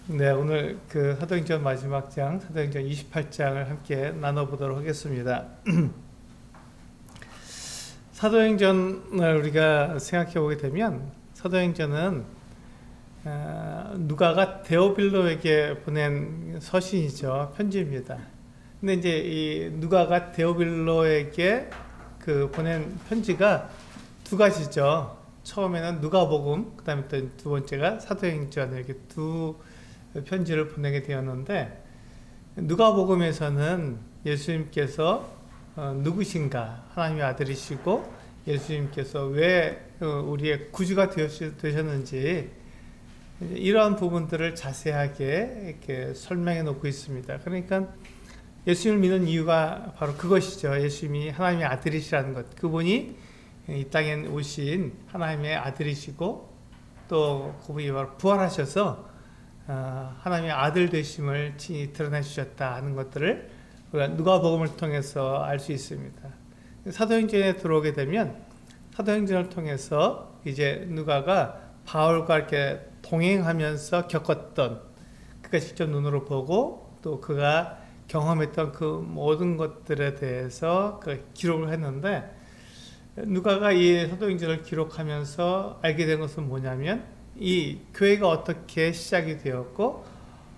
네, 오늘 그 사도행전 마지막 장, 사도행전 28장을 함께 나눠보도록 하겠습니다. 사도행전을 우리가 생각해 보게 되면 사도행전은 누가가 데오빌로에게 보낸 서신이죠. 편지입니다. 근데 이제 이 누가가 데오빌로에게 그 보낸 편지가 두 가지죠. 처음에는 누가복음, 그다음에 또 두 번째가 사도행전, 이렇게 두 편지를 보내게 되었는데, 누가복음에서는 예수님께서 누구신가, 하나님의 아들이시고 예수님께서 왜 우리의 구주가 되셨는지 이러한 부분들을 자세하게 이렇게 설명해 놓고 있습니다. 그러니까 예수님을 믿는 이유가 바로 그것이죠. 예수님이 하나님의 아들이시라는 것, 그분이 이 땅에 오신 하나님의 아들이시고 또 그분이 바로 부활하셔서 하나님의 아들 되심을 친히 드러내 주셨다 하는 것들을 우리가 누가복음을 통해서 알 수 있습니다. 사도행전에 들어오게 되면 사도행전을 통해서 이제 누가가 바울과 이렇게 동행하면서 겪었던, 그가 직접 눈으로 보고 또 그가 경험했던 그 모든 것들에 대해서 그 기록을 했는데, 누가가 이 사도행전을 기록하면서 알게 된 것은 뭐냐면, 이 교회가 어떻게 시작이 되었고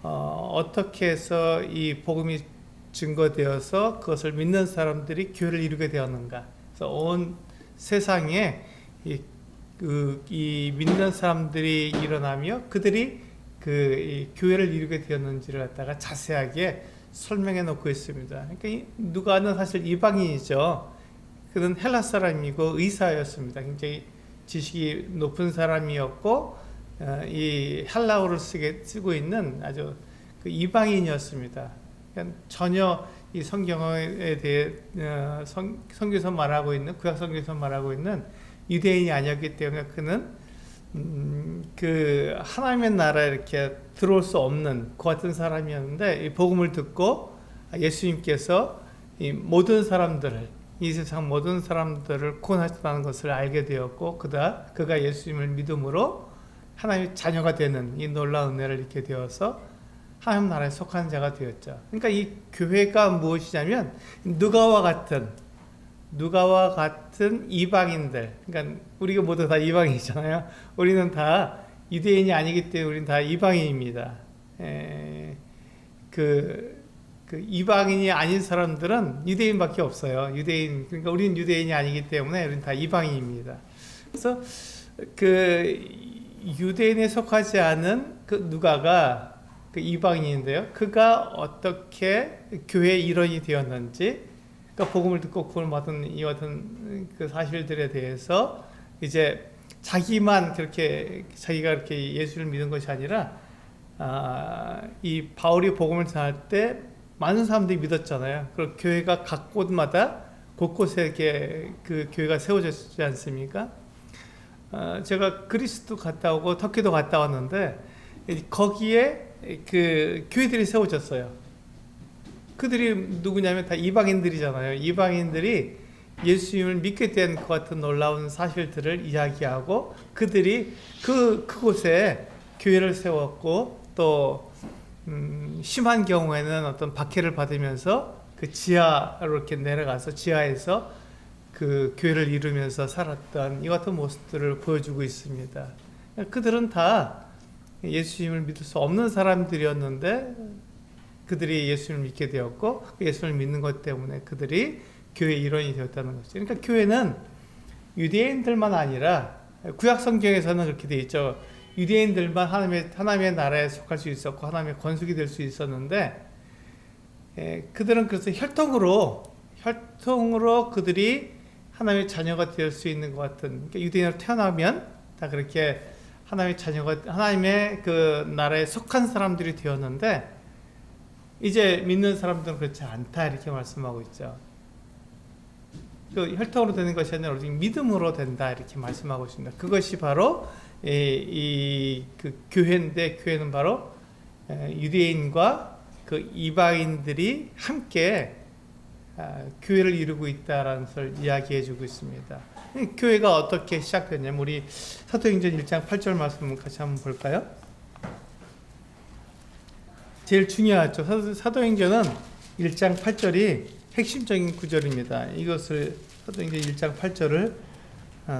어떻게 해서 이 복음이 증거되어서 그것을 믿는 사람들이 교회를 이루게 되었는가. 그래서 온 세상에 이 믿는 사람들이 일어나며 그들이 이 교회를 이루게 되었는지를 갖다가 자세하게 설명해 놓고 있습니다. 그러니까 누가는 사실 이방인이죠. 그는 헬라 사람이고 의사였습니다. 굉장히 지식이 높은 사람이었고 이 헬라어를 쓰고 있는 아주 그 이방인이었습니다. 그러니까 전혀 이 성경에 대해 성경에서 말하고 있는, 구약 성경에서 말하고 있는 유대인이 아니었기 때문에 그는 그 하나님의 나라에 이렇게 들어올 수 없는 그 같은 사람이었는데, 이 복음을 듣고 예수님께서 이 모든 사람들을, 이 세상 모든 사람들을 구원하셨다는 것을 알게 되었고, 그가 예수님을 믿음으로 하나님의 자녀가 되는 이 놀라운 은혜를 얻게 되어서 하나님 나라에 속한 자가 되었죠. 그러니까 이 교회가 무엇이냐면 누가와 같은 이방인들, 그러니까 우리가 모두 다 이방인이잖아요. 우리는 다 유대인이 아니기 때문에 우리는 다 이방인입니다. 그 이방인이 아닌 사람들은 유대인밖에 없어요. 그러니까 우리는 유대인이 아니기 때문에 우리는 다 이방인입니다. 그래서 그 유대인에 속하지 않은 그 누가가 그 이방인인데요. 그가 어떻게 교회의 일원이 되었는지, 그러니까 복음을 듣고 구원을 받은 이 같은 그 사실들에 대해서 이제 자기가 그렇게 예수를 믿은 것이 아니라 이 바울이 복음을 전할 때 많은 사람들이 믿었잖아요. 그리고 교회가 각 곳마다 곳곳에 그 교회가 세워졌지 않습니까? 제가 그리스도 갔다 오고 터키도 갔다 왔는데 거기에 그 교회들이 세워졌어요. 그들이 누구냐면 다 이방인들이잖아요. 이방인들이 예수님을 믿게 된 것 같은 놀라운 사실들을 이야기하고 그들이 그곳에 교회를 세웠고, 또 심한 경우에는 어떤 박해를 받으면서 그 지하로 이렇게 내려가서 지하에서 그 교회를 이루면서 살았던 이 같은 모습들을 보여주고 있습니다. 그들은 다 예수님을 믿을 수 없는 사람들이었는데 그들이 예수님을 믿게 되었고, 예수님을 믿는 것 때문에 그들이 교회의 일원이 되었다는 것이죠. 그러니까 교회는 유대인들만 아니라, 구약 성경에서는 그렇게 되어 있죠. 유대인들만 하나님의 나라에 속할 수 있었고 하나님의 권속이 될 수 있었는데, 그들은 그래서 혈통으로 그들이 하나님의 자녀가 될 수 있는 것 같은, 그러니까 유대인으로 태어나면 다 그렇게 하나님의 자녀가, 하나님의 그 나라에 속한 사람들이 되었는데, 이제 믿는 사람들은 그렇지 않다 이렇게 말씀하고 있죠. 그 혈통으로 되는 것이 아니라 오직 믿음으로 된다 이렇게 말씀하고 있습니다. 그것이 바로 그 교회인데, 교회는 바로 유대인과 그 이방인들이 함께 교회를 이루고 있다라는 것을 이야기해 주고 있습니다. 교회가 어떻게 시작됐냐면, 우리 사도행전 1장 8절 말씀 같이 한번 볼까요? 제일 중요하죠. 사도행전은 1장 8절이 핵심적인 구절입니다. 이것을 사도행전 1장 8절을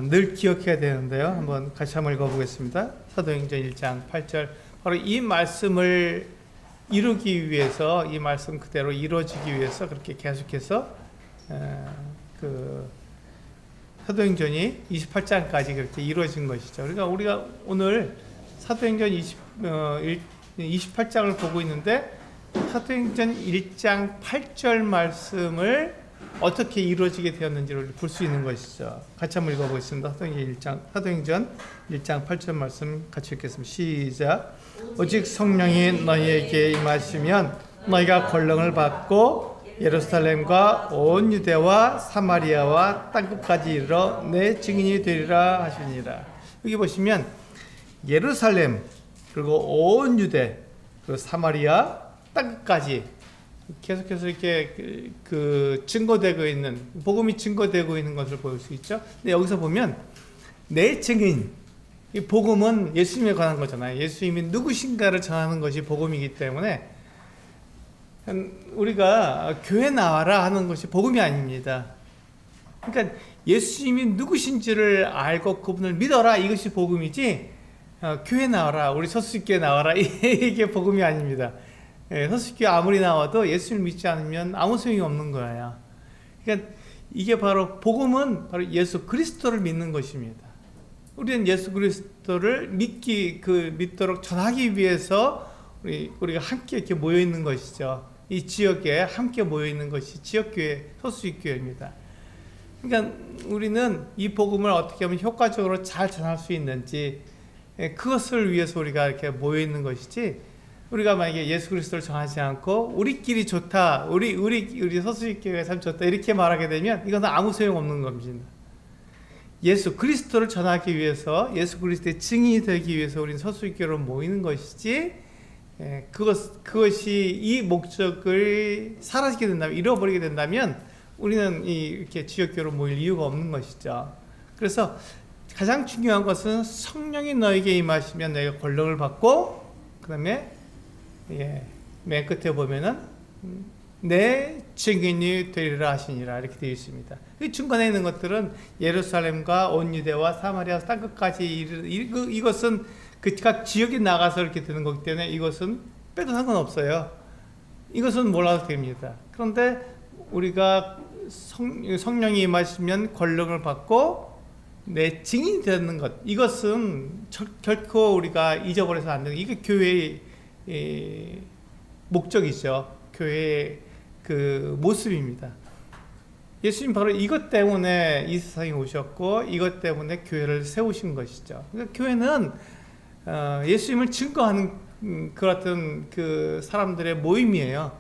늘 기억해야 되는데요. 같이 한번 읽어보겠습니다. 사도행전 1장 8절. 바로 이 말씀을 이루기 위해서, 이 말씀 그대로 이루어지기 위해서 그렇게 계속해서 사도행전이 28장까지 그렇게 이루어진 것이죠. 그러니까 우리가 오늘 사도행전 28장을 보고 있는데 사도행전 1장 8절 말씀을 어떻게 이루어지게 되었는지를 볼 수 있는 것이죠. 같이 한번 읽어보겠습니다. 사도행전 1장 8절 말씀 같이 읽겠습니다. 시작. 오직 성령이 너희에게 임하시면 너희가 권능을 받고 예루살렘과 온 유대와 사마리아와 땅끝까지 이르러 내 증인이 되리라 하시니라. 여기 보시면 예루살렘 그리고 온 유대 그리고 사마리아 땅끝까지 계속해서 이렇게 증거되고 있는, 복음이 증거되고 있는 것을 볼 수 있죠. 근데 여기서 보면 내 증인, 이 복음은 예수님에 관한 거잖아요. 예수님이 누구신가를 전하는 것이 복음이기 때문에 우리가 교회 나와라 하는 것이 복음이 아닙니다. 그러니까 예수님이 누구신지를 알고 그분을 믿어라, 이것이 복음이지 교회 나와라, 우리 서수교회 나와라, 이게 복음이 아닙니다. 서수교회 아무리 나와도 예수를 믿지 않으면 아무 소용이 없는 거예요. 그러니까 이게 바로 복음은 바로 예수 그리스도를 믿는 것입니다. 우리는 예수 그리스도를 믿도록 전하기 위해서 우리가 함께 이렇게 모여 있는 것이죠. 이 지역에 함께 모여 있는 것이 지역교회, 서수교회입니다. 그러니까 우리는 이 복음을 어떻게 하면 효과적으로 잘 전할 수 있는지, 그것을 위해서 우리가 이렇게 모여 있는 것이지, 우리가 만약에 예수 그리스도를 전하지 않고 우리끼리 좋다, 우리 서수교회가 참 좋다 이렇게 말하게 되면 이건 아무 소용 없는 겁니다. 예수 그리스도를 전하기 위해서, 예수 그리스도의 증인이 되기 위해서 우리는 서수교회로 모이는 것이지, 그것이 이 목적을 사라지게 된다면, 잃어버리게 된다면 우리는 이렇게 지역교회로 모일 이유가 없는 것이죠. 그래서 가장 중요한 것은 성령이 너에게 임하시면 너희가 권능을 받고, 그 다음에 맨 끝에 보면은 내 증인이 되리라 하시니라 이렇게 되어 있습니다. 이 중간에 있는 것들은 예루살렘과 온 유대와 사마리아 땅끝까지 이것은 각 지역에 나가서 이렇게 되는 거기 때문에 이것은 빼도 상관없어요. 이것은 몰라도 됩니다. 그런데 우리가 성령이 임하시면 권능을 받고 내 증인이 되는 것, 이것은 결코 우리가 잊어버려서 안 되는, 이게 교회의 목적이죠. 교회의 모습입니다. 예수님 바로 이것 때문에 이 세상에 오셨고 이것 때문에 교회를 세우신 것이죠. 그러니까 교회는 예수님을 증거하는 그런 사람들의 모임이에요.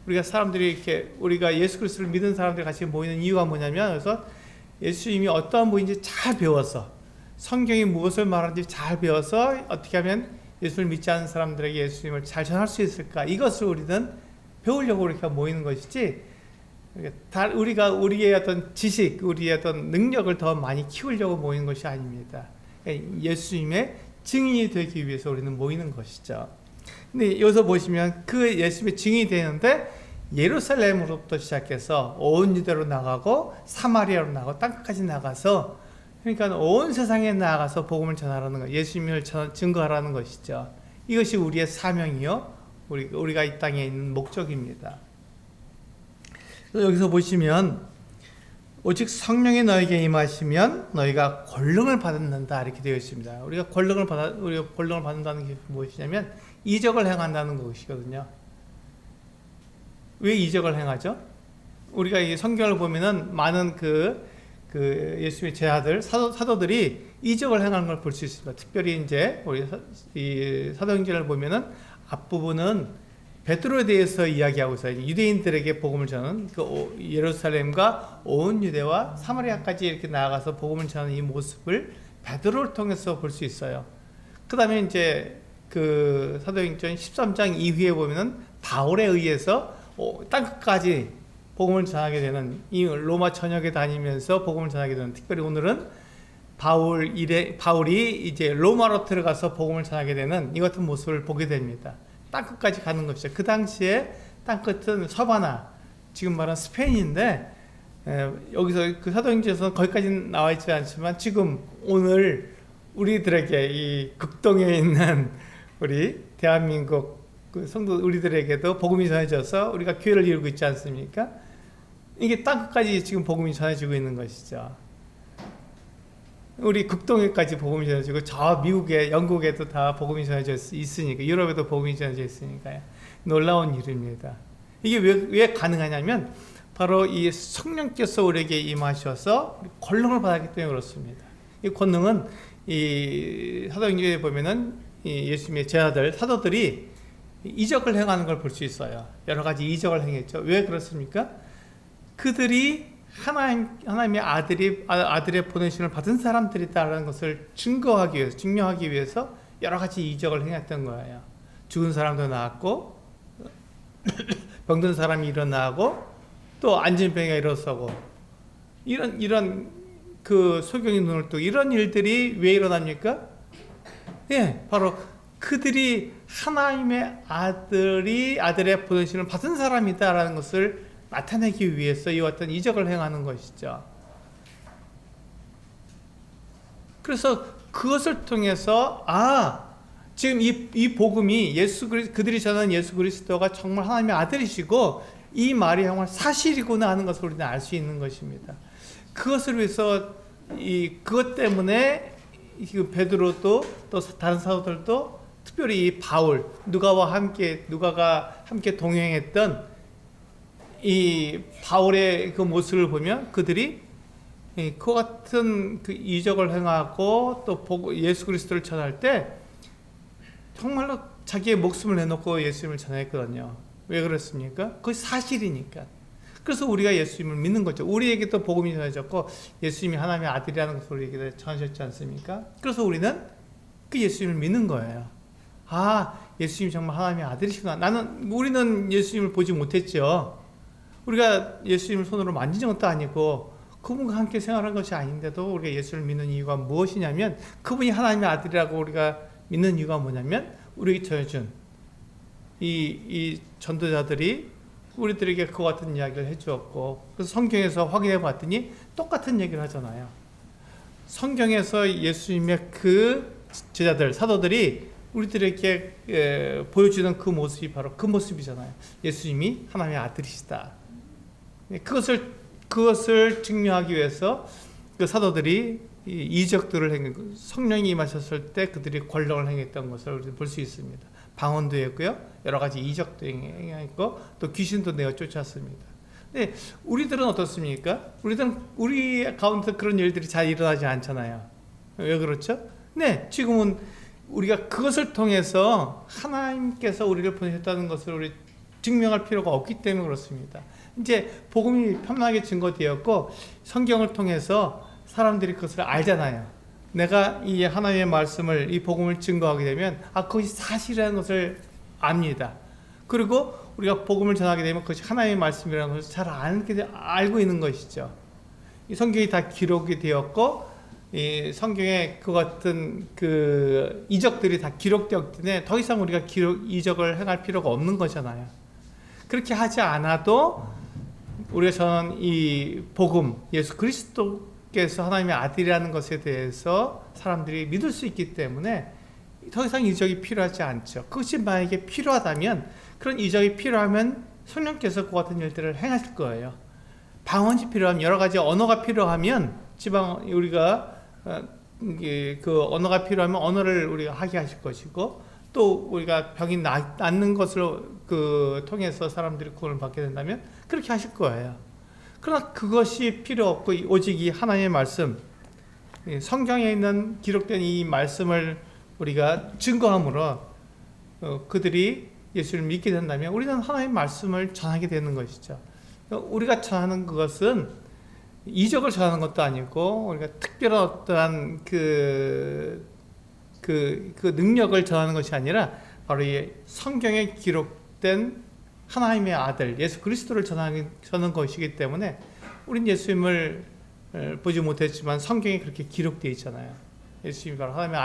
우리가 예수 그리스도를 믿은 사람들이 같이 모이는 이유가 뭐냐면, 그래서 예수님이 어떠한 분인지 잘 배워서, 성경이 무엇을 말하는지 잘 배워서 어떻게 하면 예수를 믿지 않는 사람들에게 예수님을 잘 전할 수 있을까, 이것을 우리는 배우려고 이렇게 모이는 것이지, 우리가 우리의 어떤 지식, 우리의 어떤 능력을 더 많이 키우려고 모이는 것이 아닙니다. 예수님의 증인이 되기 위해서 우리는 모이는 것이죠. 근데 여기서 보시면 예수님의 증인이 되는데 예루살렘으로부터 시작해서 온 유대로 나가고 사마리아로 나가고 땅끝까지 나가서, 그러니까 온 세상에 나가서 복음을 전하라는 것, 예수님을 증거하라는 것이죠. 이것이 우리의 사명이요, 우리가 이 땅에 있는 목적입니다. 여기서 보시면 오직 성령이 너에게 임하시면 너희가 권능을 받는다 이렇게 되어 있습니다. 우리가 권능을 받는다는 게 무엇이냐면 이적을 행한다는 것이거든요. 왜 이적을 행하죠? 우리가 이 성경을 보면은 많은 예수님의 제자들, 사도들이 이적을 행하는 걸 볼 수 있습니다. 특별히 이제 우리 이 사도행전을 보면은 앞부분은 베드로에 대해서 이야기하고 있어요. 유대인들에게 복음을 전하는 예루살렘과 온 유대와 사마리아까지 이렇게 나아가서 복음을 전하는 이 모습을 베드로를 통해서 볼 수 있어요. 그 다음에 이제 사도행전 13장 이후에 보면은 바울에 의해서 땅끝까지 복음을 전하게 되는, 이 로마 전역에 다니면서 복음을 전하게 되는, 특별히 오늘은 바울이 이제 로마로 들어가서 복음을 전하게 되는 이 같은 모습을 보게 됩니다. 땅끝까지 가는 것이죠. 그 당시에 땅끝은 서바나, 지금 말하는 스페인인데, 여기서 그 사도행전에서 거기까지 나와 있지 않지만 지금 오늘 우리들에게 이 극동에 있는 우리 대한민국 그 성도 우리들에게도 복음이 전해져서 우리가 교회를 이루고 있지 않습니까? 이게 땅끝까지 지금 복음이 전해지고 있는 것이죠. 우리 극동에까지 복음이 전해지고 저 미국에, 영국에도 다 복음이 전해져 있으니까, 유럽에도 복음이 전해져 있으니까요. 놀라운 일입니다. 이게 왜 가능하냐면 바로 이 성령께서 우리에게 임하셔서 권능을 받았기 때문에 그렇습니다. 이 권능은 이 사도행전에 보면은 이 예수님의 제자들, 사도들이 이적을 행하는 걸 볼 수 있어요. 여러 가지 이적을 행했죠. 왜 그렇습니까? 그들이 하나님의 아들의 보내심을 받은 사람들이다라는 것을 증명하기 위해서 여러 가지 이적을 행했던 거예요. 죽은 사람도 나았고, 병든 사람이 일어나고, 또 앉은 병이가 일어서고, 이런 그 소경이 눈을 뜨고, 이런 일들이 왜 일어납니까? 예, 바로 그들이 하나님의 아들의 보내심을 받은 사람이다라는 것을 나타내기 위해서 이 어떤 이적을 행하는 것이죠. 그래서 그것을 통해서 지금 이 복음이 그들이 전하는 예수 그리스도가 정말 하나님의 아들이시고 이 말이 정말 사실이구나 하는 것을 우리는 알 수 있는 것입니다. 그것을 위해서 그것 때문에 베드로도 또 다른 사도들도 특별히 이 바울, 누가가 함께 동행했던 이 바울의 그 모습을 보면 그들이 그 같은 그 이적을 행하고 또 예수 그리스도를 전할 때 정말로 자기의 목숨을 내놓고 예수님을 전했거든요. 왜 그렇습니까? 그것이 사실이니까. 그래서 우리가 예수님을 믿는 거죠. 우리에게도 복음이 전해졌고 예수님이 하나님의 아들이라는 것을 우리에게 전하셨지 않습니까? 그래서 우리는 그 예수님을 믿는 거예요. 예수님이 정말 하나님의 아들이시구나. 우리는 예수님을 보지 못했죠. 우리가 예수님을 손으로 만진 것도 아니고 그분과 함께 생활한 것이 아닌데도 우리가 예수를 믿는 이유가 무엇이냐면, 그분이 하나님의 아들이라고 우리가 믿는 이유가 뭐냐면, 우리에게 전해준 이 전도자들이 우리들에게 그와 같은 이야기를 해주었고, 그래서 성경에서 확인해 봤더니 똑같은 얘기를 하잖아요. 성경에서 예수님의 그 제자들, 사도들이 우리들에게 보여주는 그 모습이 바로 그 모습이잖아요. 예수님이 하나님의 아들이시다. 그것을 증명하기 위해서 그 사도들이 이적들을 행했고, 성령이 임하셨을 때 그들이 권능을 행했던 것을 우리가 볼 수 있습니다. 방언도 했고요, 여러 가지 이적도 행했고, 또 귀신도 내어 쫓았습니다. 근데 우리들은 어떻습니까? 우리 가운데 그런 일들이 잘 일어나지 않잖아요. 왜 그렇죠? 네, 지금은 우리가 그것을 통해서 하나님께서 우리를 보내셨다는 것을 우리 증명할 필요가 없기 때문에 그렇습니다. 이제 복음이 편하게 증거되었고 성경을 통해서 사람들이 그것을 알잖아요. 내가 이 하나님의 말씀을, 이 복음을 증거하게 되면 그것이 사실이라는 것을 압니다. 그리고 우리가 복음을 전하게 되면 그것이 하나님의 말씀이라는 것을 잘 알고 있는 것이죠. 이 성경이 다 기록이 되었고, 이 성경에 그 같은 그 이적들이 다 기록되었기 때문에 더 이상 우리가 이적을 행할 필요가 없는 거잖아요. 그렇게 하지 않아도 우리가 전한 이 복음, 예수 그리스도께서 하나님의 아들이라는 것에 대해서 사람들이 믿을 수 있기 때문에 더 이상 이적이 필요하지 않죠. 그것이 만약에 필요하다면, 그런 이적이 필요하면 성령께서 그 같은 일들을 행하실 거예요. 방언이 필요하면, 여러 가지 언어가 필요하면, 우리가 그 언어가 필요하면 언어를 우리가 하게 하실 것이고, 또 우리가 병이 낫는 것을 통해서 사람들이 구원을 받게 된다면 그렇게 하실 거예요. 그러나 그것이 필요 없고 오직 이 하나님의 말씀, 성경에 있는 기록된 이 말씀을 우리가 증거함으로 그들이 예수를 믿게 된다면 우리는 하나님의 말씀을 전하게 되는 것이죠. 우리가 전하는 그것은 이적을 전하는 것도 아니고, 우리가 특별한 어떠한 그 능력을 전하는 것이 아니라 바로 이 성경에 기록된 하나님의 아들 예수 그리스도를 전하는 것이기 때문에, 우린 예수님을 보지 못했지만 성경에 그렇게 기록되어 있잖아요. 예수님이 바로 하나님의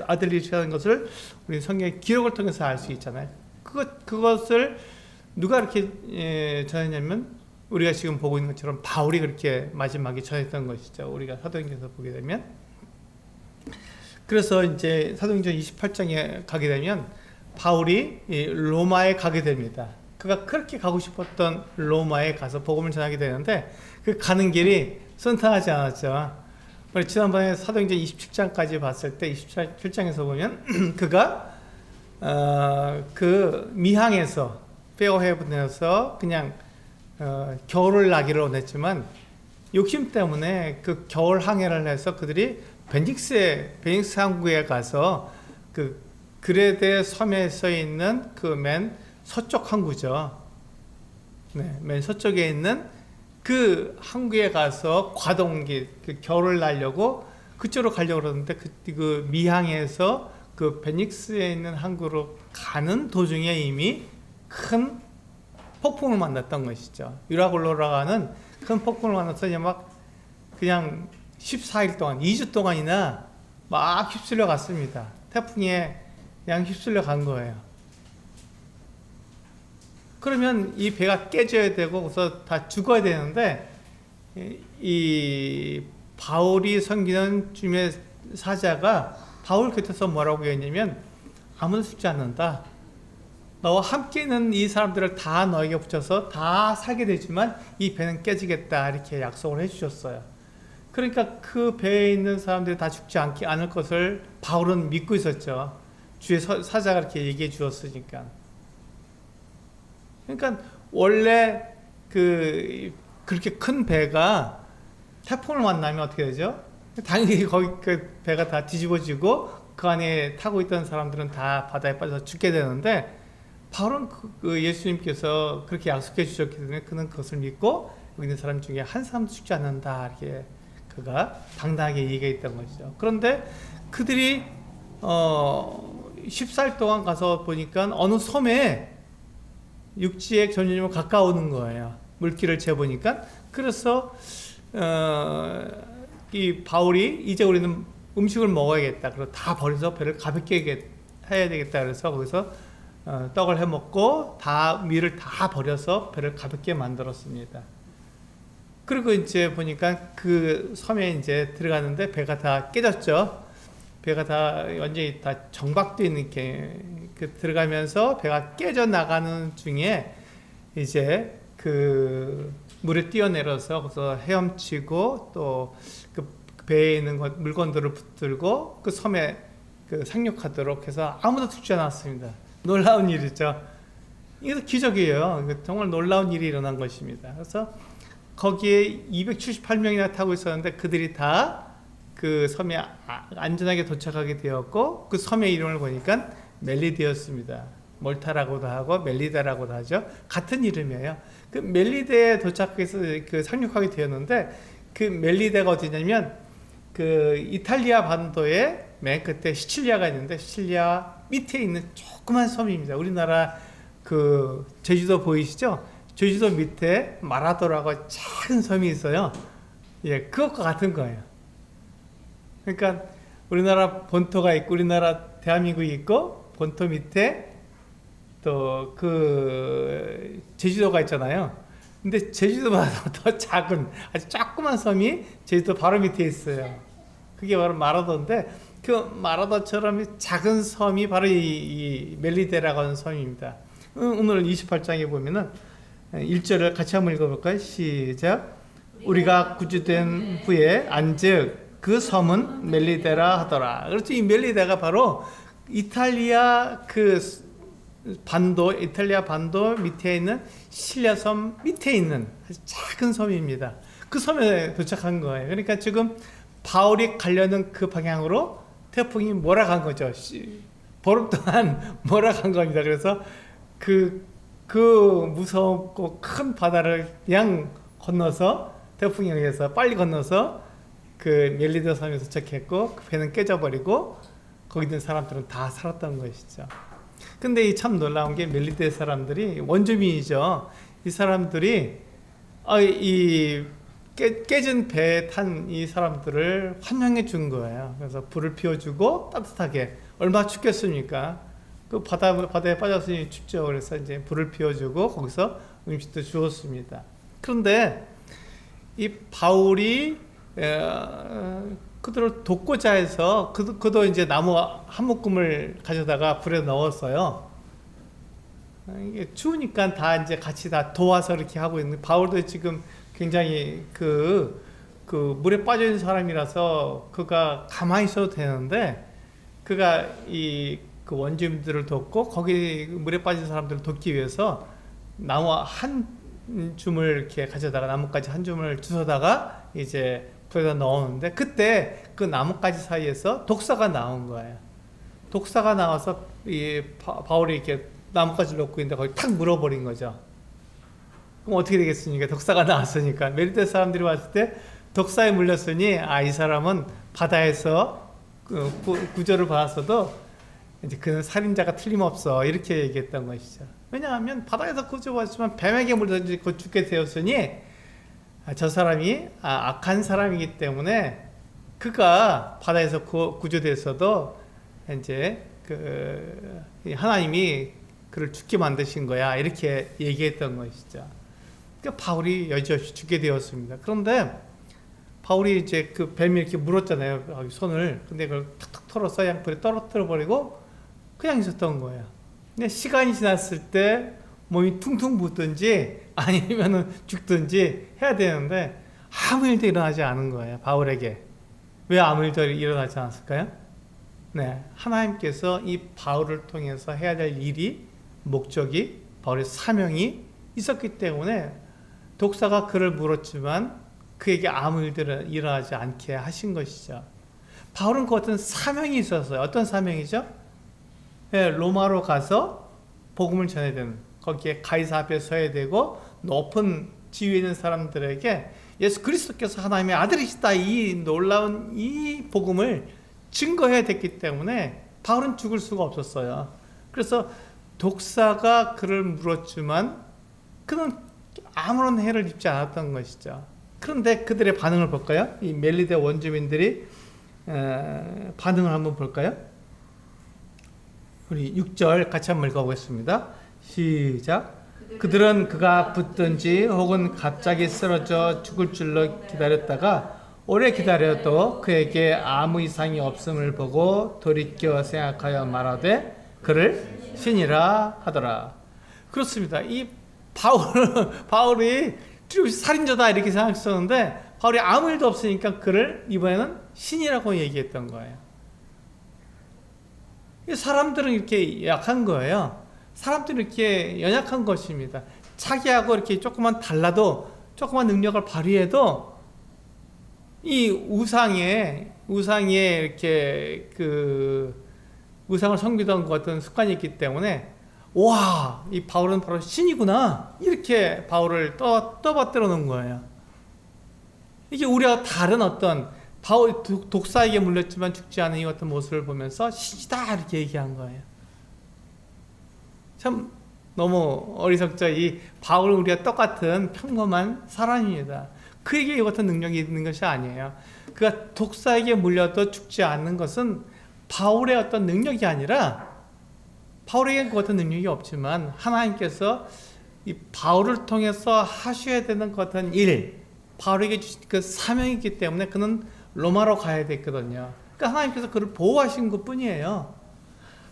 아들이라는 것을 우리 성경의 기록을 통해서 알 수 있잖아요. 그것을 누가 이렇게 전했냐면 우리가 지금 보고 있는 것처럼 바울이 그렇게 마지막에 전했던 것이죠. 우리가 사도행전에서 보게 되면. 그래서 이제 사도행전 28장에 가게 되면 바울이 로마에 가게 됩니다. 그가 그렇게 가고 싶었던 로마에 가서 복음을 전하게 되는데 그 가는 길이 순탄하지 않았죠. 우리 지난번에 사도행전 27장까지 봤을 때 27장에서 보면 그가 그 미항에서 페어헤븐에서 그냥 겨울을 나기를 원했지만 욕심 때문에 그 겨울 항해를 해서 그들이 베닉스 항구에 가서 그 그레데 섬에 서 있는 그 맨 서쪽 항구죠. 네, 맨 서쪽에 있는 그 항구에 가서 과동기 그 겨울을 나려고 그쪽으로 가려고 그러는데 그 미항에서 그 베닉스에 있는 항구로 가는 도중에 이미 큰 폭풍을 만났던 것이죠. 유라굴로 올라가는 큰 폭풍을 만나서 그냥 14일 동안 2주 동안이나 막 휩쓸려 갔습니다. 태풍에 그냥 휩쓸려 간 거예요. 그러면 이 배가 깨져야 되고 그래서 다 죽어야 되는데 이 바울이 섬기는 주님의 사자가 바울 곁에서 뭐라고 했냐면 아무도 죽지 않는다. 너와 함께 있는 이 사람들을 다 너에게 붙여서 다 살게 되지만 이 배는 깨지겠다 이렇게 약속을 해주셨어요. 그러니까 그 배에 있는 사람들이 다 죽지 않을 것을 바울은 믿고 있었죠. 주의 사자가 이렇게 얘기해 주었으니까. 그러니까 원래 그렇게 큰 배가 태풍을 만나면 어떻게 되죠? 당연히 거기 그 배가 다 뒤집어지고 그 안에 타고 있던 사람들은 다 바다에 빠져서 죽게 되는데 바울은 그 예수님께서 그렇게 약속해 주셨기 때문에 그는 그것을 믿고 여기 있는 사람 중에 한 사람도 죽지 않는다 이렇게 그가 당당하게 얘기했던 것이죠. 그런데 그들이 14일 동안 가서 보니까 어느 섬에 육지에 점점 가까우는 거예요. 물길을 재보니까. 그래서 이 바울이 이제 우리는 음식을 먹어야겠다. 그래서 다 버려서 배를 가볍게 해야 되겠다. 그래서 거기서 떡을 해 먹고 다 밀을 다 버려서 배를 가볍게 만들었습니다. 그리고 이제 보니까 그 섬에 이제 들어가는데 배가 다 깨졌죠. 배가 다 완전히 다 정박되어 있는 게 들어가면서 배가 깨져 나가는 중에 이제 그 물에 뛰어내려서 거기서 헤엄치고 또 그 배에 있는 물건들을 붙들고 그 섬에 상륙하도록 해서 아무도 죽지 않았습니다. 놀라운 일이죠. 이게 기적이에요. 정말 놀라운 일이 일어난 것입니다. 그래서 거기에 278명이나 타고 있었는데 그들이 다 그 섬에 안전하게 도착하게 되었고 그 섬의 이름을 보니까 멜리데였습니다. 몰타라고도 하고 멜리다라고도 하죠. 같은 이름이에요. 그 멜리데에 도착해서 그 상륙하게 되었는데 그 멜리데가 어디냐면 그 이탈리아 반도에 맨 끝에 시칠리아가 있는데 시칠리아 밑에 있는 조그만 섬입니다. 우리나라 그 제주도 보이시죠? 제주도 밑에 마라도라고 작은 섬이 있어요. 예, 그것과 같은 거예요. 그러니까 우리나라 본토가 있고 우리나라 대한민국이 있고 본토 밑에 또 그 제주도가 있잖아요. 근데 제주도보다 더 작은 아주 조그만 섬이 제주도 바로 밑에 있어요. 그게 바로 마라도인데 그 마라도처럼 작은 섬이 바로 이 멜리데라고 하는 섬입니다. 오늘 28장에 보면은 1절을 같이 한번 읽어볼까요? 시작. 우리가 구주된 후에 안즉 그 섬은 멜리데라 하더라. 그렇죠. 이 멜리데가 바로 이탈리아 이탈리아 반도 밑에 있는 시칠리아 섬 밑에 있는 아주 작은 섬입니다. 그 섬에 도착한 거예요. 그러니까 지금 바울이 가려는 그 방향으로 태풍이 몰아간 거죠. 보름 동안 몰아간 겁니다. 그래서 그 무섭고 큰 바다를 그냥 건너서 태풍에 의해서 빨리 건너서 그 멜리데 섬에 도착했고 그 배는 깨져버리고 거기 있는 사람들은 다 살았던 것이죠. 근데 이 참 놀라운 게 멜리데 사람들이 원주민이죠. 이 사람들이 이 깨진 배에 탄 이 사람들을 환영해 준 거예요. 그래서 불을 피워주고 따뜻하게, 얼마나 춥겠습니까? 그 바다에 빠졌으니 춥죠. 그래서 이제 불을 피워주고 거기서 음식도 주었습니다. 그런데 이 바울이 그들을 돕고자 해서 그도 이제 나무 한 묶음을 가져다가 불에 넣었어요. 이게 추우니까 다 이제 같이 다 도와서 이렇게 하고 있는, 바울도 지금 굉장히 그 물에 빠져 있는 사람이라서 그가 가만히 있어도 되는데, 그가 그 원주민들을 돕고 거기 물에 빠진 사람들을 돕기 위해서 나무 한 줌을 이렇게 가져다가, 나뭇가지 한 줌을 주워다가 이제 불에다 넣었는데, 그때 그 나뭇가지 사이에서 독사가 나온 거예요. 독사가 나와서 이 바울이 이렇게 나뭇가지를 넣고 있는데 거기 탁 물어버린 거죠. 그럼 어떻게 되겠습니까? 독사가 나왔으니까. 메리데 사람들이 봤을 때 독사에 물렸으니, 이 사람은 바다에서 구조를 받았어도 이제 그는 살인자가 틀림없어, 이렇게 얘기했던 것이죠. 왜냐하면 바다에서 구조받았지만 뱀에게 물려서 곧 죽게 되었으니, 저 사람이 악한 사람이기 때문에 그가 바다에서 구조됐어도 이제 하나님이 그를 죽게 만드신 거야, 이렇게 얘기했던 것이죠. 그러니까 바울이 여지없이 죽게 되었습니다. 그런데 바울이 이제 그 뱀이 이렇게 물었잖아요, 손을. 근데 그걸 탁탁 털어서 양풀에 떨어뜨려 버리고 그냥 있었던 거예요. 근데 시간이 지났을 때 몸이 퉁퉁 붓든지 아니면은 죽든지 해야 되는데 아무 일도 일어나지 않은 거예요, 바울에게. 왜 아무 일도 일어나지 않았을까요? 네, 하나님께서 이 바울을 통해서 해야 될 일이, 목적이, 바울의 사명이 있었기 때문에 독사가 그를 물었지만 그에게 아무 일도 일어나지 않게 하신 것이죠. 바울은 그 어떤 사명이 있었어요. 어떤 사명이죠? 네, 로마로 가서 복음을 전해야 되는, 거기에 가이사 앞에 서야 되고 높은 지위에 있는 사람들에게 예수 그리스도께서 하나님의 아들이시다, 이 놀라운 이 복음을 증거해야 됐기 때문에 바울은 죽을 수가 없었어요. 그래서 독사가 그를 물었지만 그는 아무런 해를 입지 않았던 것이죠. 그런데 그들의 반응을 볼까요? 이 멜리데 원주민들이 반응을 한번 볼까요? 우리 6절 같이 한번 읽어보겠습니다. 시작. 그들은 그가 붙든지 혹은 갑자기 쓰러져 죽을 줄로 기다렸다가 오래 기다려도 그에게 아무 이상이 없음을 보고 돌이켜 생각하여 말하되 그를 신이라 하더라. 그렇습니다. 이 바울이 살인자다 이렇게 생각했었는데, 바울이 아무 일도 없으니까 그를 이번에는 신이라고 얘기했던 거예요. 사람들은 이렇게 약한 거예요. 사람들은 이렇게 연약한 것입니다. 자기하고 이렇게 조금만 달라도, 조금만 능력을 발휘해도 이 우상에 이렇게 우상을 섬기던 것 같은 습관이 있기 때문에, 와, 이 바울은 바로 신이구나, 이렇게 바울을 떠받들어 놓은 거예요. 이게 우리와 다른 어떤, 바울이 독사에게 물렸지만 죽지 않은 이 같은 모습을 보면서 신이다, 이렇게 얘기한 거예요. 참 너무 어리석죠. 이 바울은 우리가 똑같은 평범한 사람입니다. 그에게 이 같은 능력이 있는 것이 아니에요. 그가 독사에게 물려도 죽지 않는 것은 바울의 어떤 능력이 아니라, 바울에게 그 같은 능력이 없지만 하나님께서 이 바울을 통해서 하셔야 되는 그 같은 일, 바울에게 주신 그 사명이기 때문에 그는 로마로 가야 됐거든요. 그러니까 하나님께서 그를 보호하신 것 뿐이에요.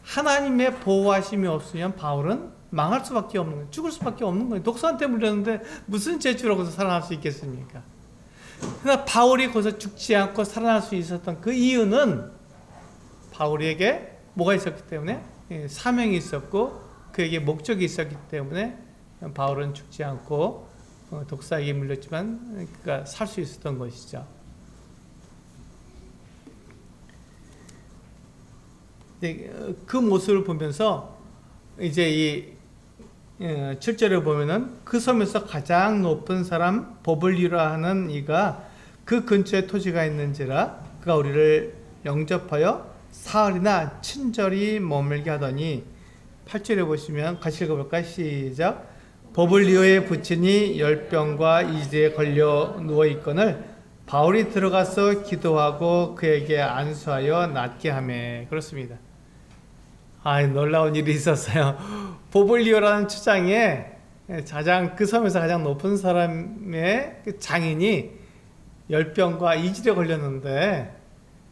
하나님의 보호하심이 없으면 바울은 망할 수밖에 없는 거예요. 죽을 수밖에 없는 거예요. 독사한테 물렸는데 무슨 재주로 거기서 살아날 수 있겠습니까? 그러나 바울이 거기서 죽지 않고 살아날 수 있었던 그 이유는 바울에게 뭐가 있었기 때문에, 사명이 있었고 그에게 목적이 있었기 때문에 바울은 죽지 않고 독사에게 물렸지만 그가 살 수 있었던 것이죠. 그 모습을 보면서 이제 이 7절에 보면은 그 섬에서 가장 높은 사람 보블리라 하는 이가 그 근처에 토지가 있는지라 그가 우리를 영접하여 사흘이나 친절히 머물게 하더니, 8절에 보시면 같이 읽어볼까요? 시작. 보블리오의 부친이 열병과 이지에 걸려 누워있거늘 바울이 들어가서 기도하고 그에게 안수하여 낫게 하매. 그렇습니다. 놀라운 일이 있었어요. 보블리오라는 추장에 그 섬에서 가장 높은 사람의 그 장인이 열병과 이질에 걸렸는데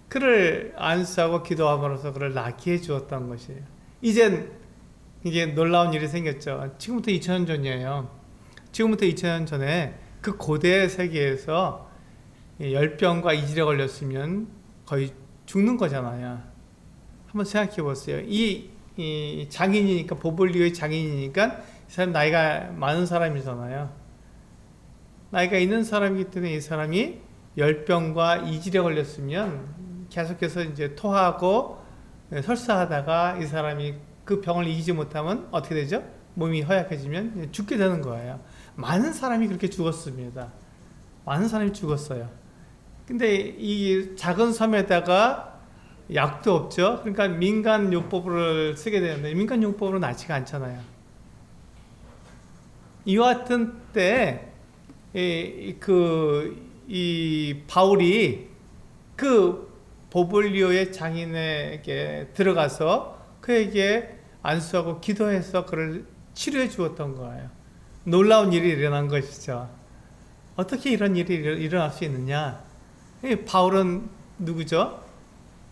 그를 안수하고 기도함으로써 그를 낫게 해주었던 것이에요. 이젠 이게 놀라운 일이 생겼죠. 지금부터 2000년 전이에요. 지금부터 2000년 전에 그 고대 세계에서 열병과 이질에 걸렸으면 거의 죽는 거잖아요. 한번 생각해 보세요. 이 장인이니까, 보블리오의 장인이니까 이 사람 나이가 많은 사람이잖아요. 나이가 있는 사람이기 때문에 이 사람이 열병과 이질에 걸렸으면 계속해서 이제 토하고 설사하다가 이 사람이 그 병을 이기지 못하면 어떻게 되죠? 몸이 허약해지면 죽게 되는 거예요. 많은 사람이 그렇게 죽었습니다. 많은 사람이 죽었어요. 근데 이 작은 섬에다가 약도 없죠. 그러니까 민간요법을 쓰게 되는데 민간요법으로 낫지가 않잖아요. 이와 같은 때 이 바울이 그 보블리오의 장인에게 들어가서 그에게 안수하고 기도해서 그를 치료해 주었던 거예요. 놀라운 일이 일어난 것이죠. 어떻게 이런 일이 일어날 수 있느냐? 바울은 누구죠?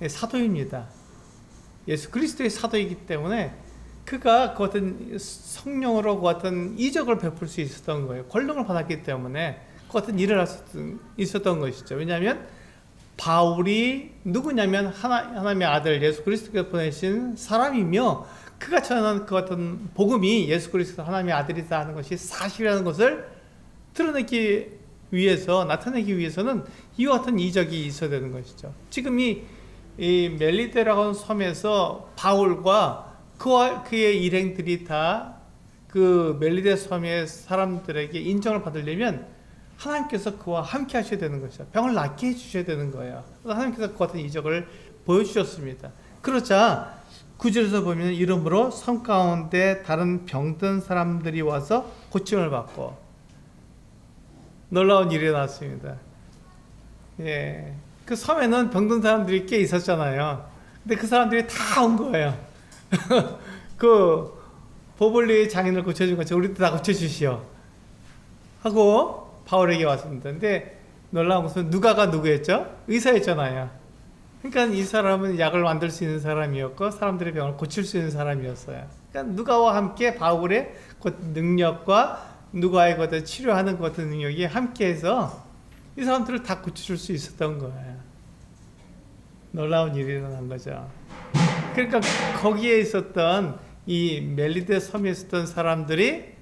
사도입니다. 예수 그리스도의 사도이기 때문에 그가 그 어떤 성령으로 그 어떤 이적을 베풀 수 있었던 거예요. 권능을 받았기 때문에 그 어떤 일을 할 수 있었던 것이죠. 왜냐하면 바울이 누구냐면 하나님의 아들 예수 그리스도께서 보내신 사람이며 그가 전하는 그 어떤 복음이 예수 그리스도 하나님의 아들이다 하는 것이 사실이라는 것을 드러내기 위해서, 나타내기 위해서는 이와 같은 이적이 있어야 되는 것이죠. 지금 이 멜리데라고 하는 섬에서 바울과 그의 일행들이 다 그 멜리데 섬의 사람들에게 인정을 받으려면 하나님께서 그와 함께 하셔야 되는 것이죠. 병을 낫게 해주셔야 되는 거예요. 하나님께서 그 같은 이적을 보여주셨습니다. 그러자 9절에서 보면 이러므로 섬 가운데 다른 병든 사람들이 와서 고침을 받고 놀라운 일이 났습니다. 예, 그 섬에는 병든 사람들이 꽤 있었잖아요. 근데 그 사람들이 다 온 거예요. 그 보블리의 장인을 고쳐준 것처럼 우리도 다 고쳐주시오 하고 바울에게 왔습니다. 근데 놀라운 것은 누가가 누구였죠? 의사였잖아요. 그러니까 이 사람은 약을 만들 수 있는 사람이었고 사람들의 병을 고칠 수 있는 사람이었어요. 그러니까 누가와 함께 바울의 그 능력과 누가의 그 치료하는 그 능력이 함께해서 이 사람들을 다 고쳐줄 수 있었던 거예요. 놀라운 일이 일어난 거죠. 그러니까 거기에 있었던 이 멜리데 섬에 있었던 사람들이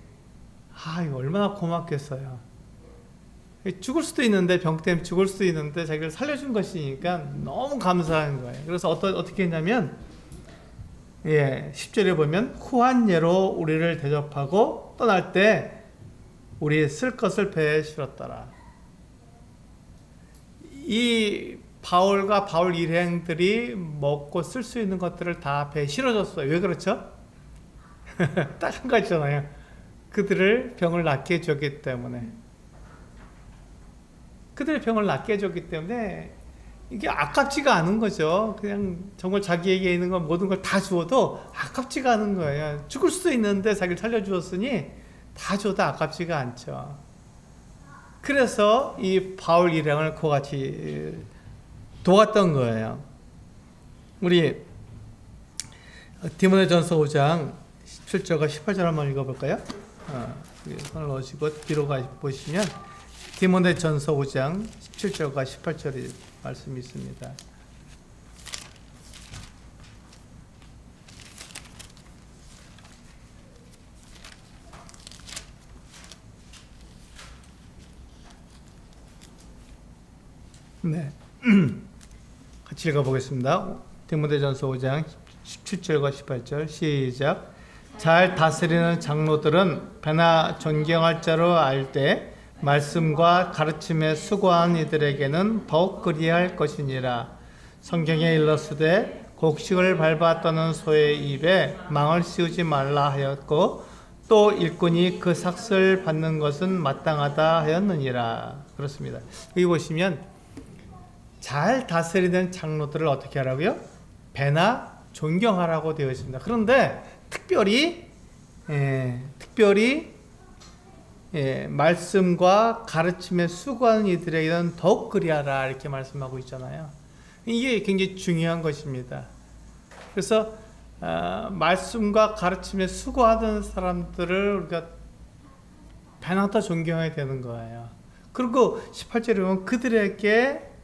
이거 얼마나 고맙겠어요. 죽을 수도 있는데, 병 때문에 죽을 수도 있는데 자기를 살려준 것이니까 너무 감사한 거예요. 그래서 어떻게 했냐면 10절에 보면 후한 예로 우리를 대접하고 떠날 때 우리 쓸 것을 배에 실었더라. 이 바울과 바울 일행들이 먹고 쓸 수 있는 것들을 다 배에 실어줬어요. 왜 그렇죠? 딱 한 가지잖아요. 그들을 병을 낫게 해줬기 때문에. 그들의 병을 낫게 해줬기 때문에 이게 아깝지가 않은 거죠. 그냥 정말 자기에게 있는 건 모든 걸 다 주어도 아깝지가 않은 거예요. 죽을 수도 있는데 자기를 살려주었으니 다 줘도 아깝지가 않죠. 그래서 이 바울 일행을 그와 같이 도왔던 거예요. 우리 디모데전서 5장 17절과 18절 한번 읽어볼까요? 손을 넣으시고 뒤로 보시면 디모데전서 5장 17절과 18절의 말씀이 있습니다. 네, 같이 읽어보겠습니다. 디모데전서 5장 17절과 18절 시작. 잘 다스리는 장로들은 배나 존경할 자로 알 때 말씀과 가르침에 수고한 이들에게는 더욱 그리할 것이니라. 성경에 일렀으되 곡식을 밟아 떠는 소의 입에 망을 씌우지 말라 하였고 또 일꾼이 그 삭을 받는 것은 마땅하다 하였느니라. 그렇습니다. 여기 보시면 잘 다스리는 장로들을 어떻게 하라고요? 배나 존경하라고 되어 있습니다. 그런데 특별히 말씀과 가르침에 수고하는 이들에게는 더욱 그리하라 이렇게 말씀하고 있잖아요. 이게 굉장히 중요한 것입니다. 그래서 말씀과 가르침에 수고하는 사람들을 우리가 배나다 존경해야 되는 거예요. 그리고 18절에 보면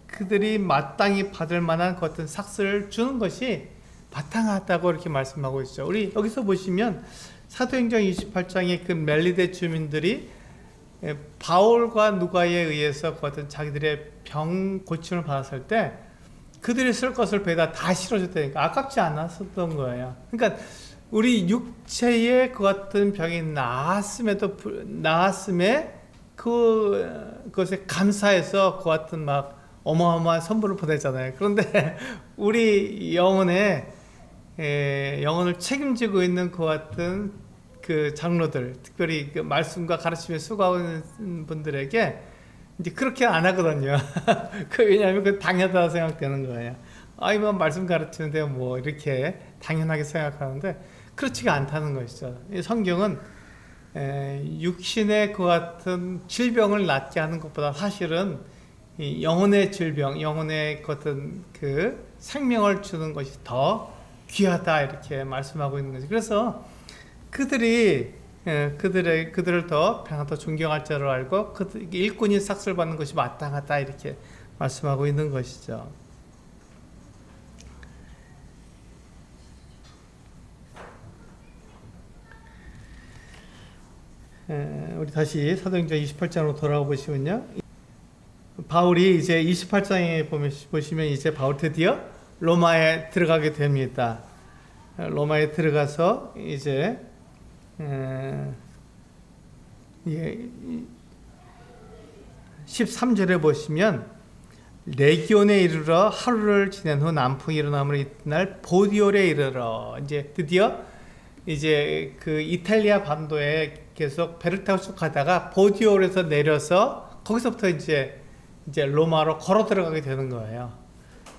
그들이 마땅히 받을 만한 그 어떤 삭스를 주는 것이 마땅하다고 이렇게 말씀하고 있죠. 우리 여기서 보시면 사도행전 28장의 그 멜리데 주민들이 바울과 누가에 의해서 그 어떤 자기들의 병 고침을 받았을 때 그들이 쓸 것을 배에다 다 실어줬다니까 아깝지 않았었던 거예요. 그러니까 우리 육체의 그 같은 병이 나았음에 그것에 감사해서 그 같은 막 어마어마한 선물을 보내잖아요. 그런데 우리 영혼을 책임지고 있는 그 같은 그 장로들, 특별히 그 말씀과 가르침에 수고하는 분들에게 이제 그렇게 안 하거든요. 왜냐하면 그 당연하다 생각되는 거예요. 이번 말씀 가르치는데 뭐 이렇게 당연하게 생각하는데 그렇지가 않다는 것이죠. 이 성경은 육신의 그 같은 질병을 낫게 하는 것보다 사실은 이 영혼의 질병, 영혼의 어떤 그 생명을 주는 것이 더 귀하다 이렇게 말씀하고 있는 거죠. 그래서 그들을 더 더 존경할 줄을 알고 일꾼이 삭슬 받는 것이 마땅하다 이렇게 말씀하고 있는 것이죠. 우리 다시 사도행전 28장으로 돌아가 보시면요. 바울이 이제 28장에 보시면 이제 바울 드디어 로마에 들어가게 됩니다. 로마에 들어가서 이제 13절에 보시면 레기온에 이르러 하루를 지낸 후 남풍이 일어남으로 이튿날 보디올에 이르러 이제 드디어 이제 그 이탈리아 반도에 계속 배를 타고 쭉 가다가 보디올에서 내려서 거기서부터 이제 로마로 걸어 들어가게 되는 거예요.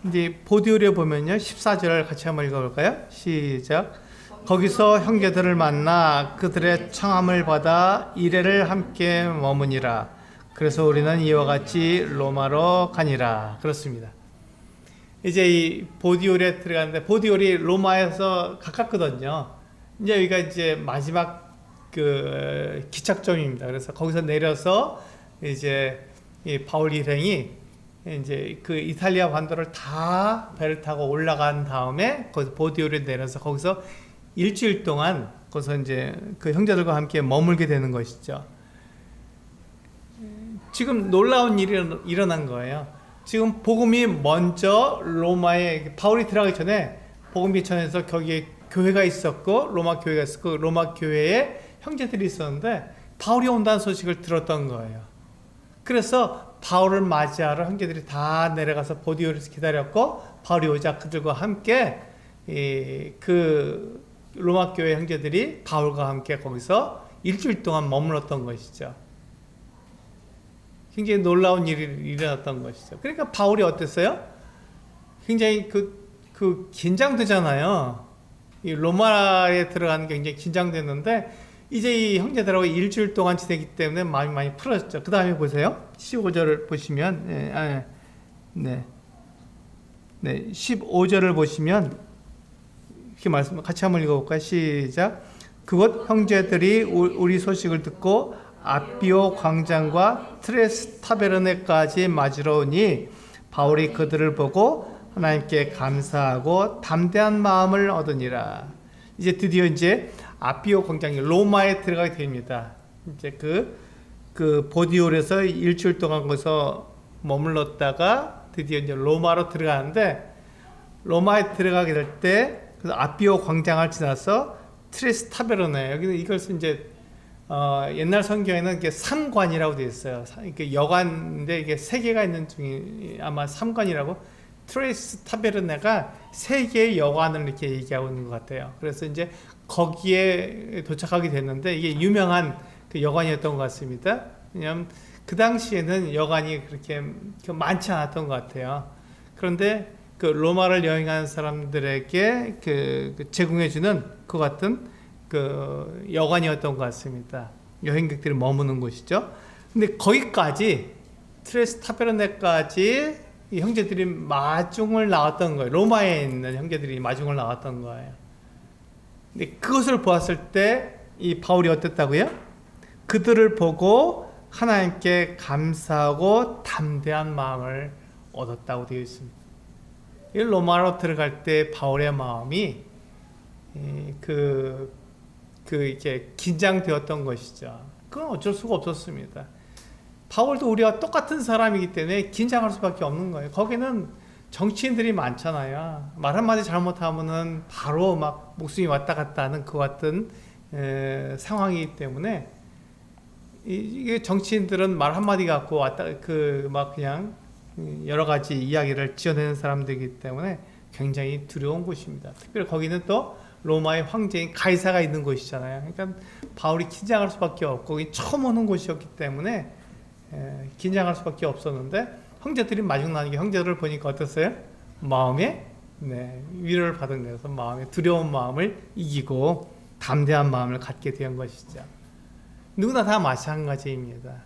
이제 보디올에 보면요 14절 같이 한번 읽어볼까요? 시작. 거기서 형제들을 만나 그들의 청함을 받아 이레를 함께 머무니라. 그래서 우리는 이와 같이 로마로 가니라. 그렇습니다. 이제 이 보디올에 들어가는데 보디올이 로마에서 가깝거든요. 이제 여기가 이제 마지막 그 기착점입니다. 그래서 거기서 내려서 이제 이 바울 일행이 이제 그 이탈리아 반도를 다 배를 타고 올라간 다음에 거기서 보디올에 내려서 거기서 일주일 동안 거기서 이제 그 형제들과 함께 머물게 되는 것이죠. 지금 놀라운 일이 일어난 거예요. 지금 복음이 먼저 로마에 바울이 들어가기 전에 복음이 전해서 거기에 교회가 있었고 로마 교회가 있었고 로마 교회에 형제들이 있었는데 바울이 온다는 소식을 들었던 거예요. 그래서 바울을 맞이하러 형제들이 다 내려가서 보디올에서 기다렸고 바울이 오자 그들과 함께 그 로마 교회 형제들이 바울과 함께 거기서 일주일 동안 머물렀던 것이죠. 굉장히 놀라운 일이 일어났던 것이죠. 그러니까 바울이 어땠어요? 굉장히 긴장되잖아요. 이 로마에 들어가는 게 굉장히 긴장됐는데 이제 이 형제들하고 일주일 동안 지내기 때문에 마음이 많이 풀어졌죠. 그 다음에 보세요. 15절을 보시면 15절을 보시면 이렇게 말씀 같이 한번 읽어볼까요? 시작. 그곳 형제들이 우리 소식을 듣고 아비오 광장과 트레스 타베르네까지 맞으러 오니 바울이 그들을 보고 하나님께 감사하고 담대한 마음을 얻으니라. 이제 드디어 이제 아비오 광장이 로마에 들어가게 됩니다. 이제 그 보디올에서 일주일 동안 거기서 머물렀다가 드디어 이제 로마로 들어가는데 로마에 들어가게 될 때 그 아비오 광장을 지나서 트레스 타베르네 여기는 이것은 이제 옛날 성경에는 이게 삼관이라고 되어 있어요. 이게 여관인데 이게 세 개가 있는 중에 아마 삼관이라고 트레이스 타베르네가 세계의 여관을 이렇게 얘기하고 있는 것 같아요. 그래서 이제 거기에 도착하게 됐는데 이게 유명한 그 여관이었던 것 같습니다. 왜냐하면 그 당시에는 여관이 그렇게 많지 않았던 것 같아요. 그런데 그 로마를 여행하는 사람들에게 그 제공해주는 그 같은 그 여관이었던 것 같습니다. 여행객들이 머무는 곳이죠. 근데 거기까지 트레스 타베르네까지 이 형제들이 마중을 나왔던 거예요. 로마에 있는 형제들이 마중을 나왔던 거예요. 근데 그것을 보았을 때 이 바울이 어땠다고요? 그들을 보고 하나님께 감사하고 담대한 마음을 얻었다고 되어 있습니다. 이 로마로 들어갈 때 바울의 마음이 이렇게 긴장되었던 것이죠. 그건 어쩔 수가 없었습니다. 바울도 우리와 똑같은 사람이기 때문에 긴장할 수밖에 없는 거예요. 거기는 정치인들이 많잖아요. 말 한마디 잘못하면은 바로 막 목숨이 왔다 갔다 하는 그 같은 상황이기 때문에 이게 정치인들은 말 한마디 갖고 왔다 막 그냥 여러 가지 이야기를 지어내는 사람들이기 때문에 굉장히 두려운 곳입니다. 특별히 거기는 또 로마의 황제인 가이사가 있는 곳이잖아요. 그러니까 바울이 긴장할 수밖에 없고 처음 오는 곳이었기 때문에 긴장할 수밖에 없었는데 형제들이 마중 나는 게 형제들을 보니까 어땠어요? 마음에 위로를 받은 거여서 마음에 두려운 마음을 이기고 담대한 마음을 갖게 된 것이죠. 누구나 다 마찬가지입니다.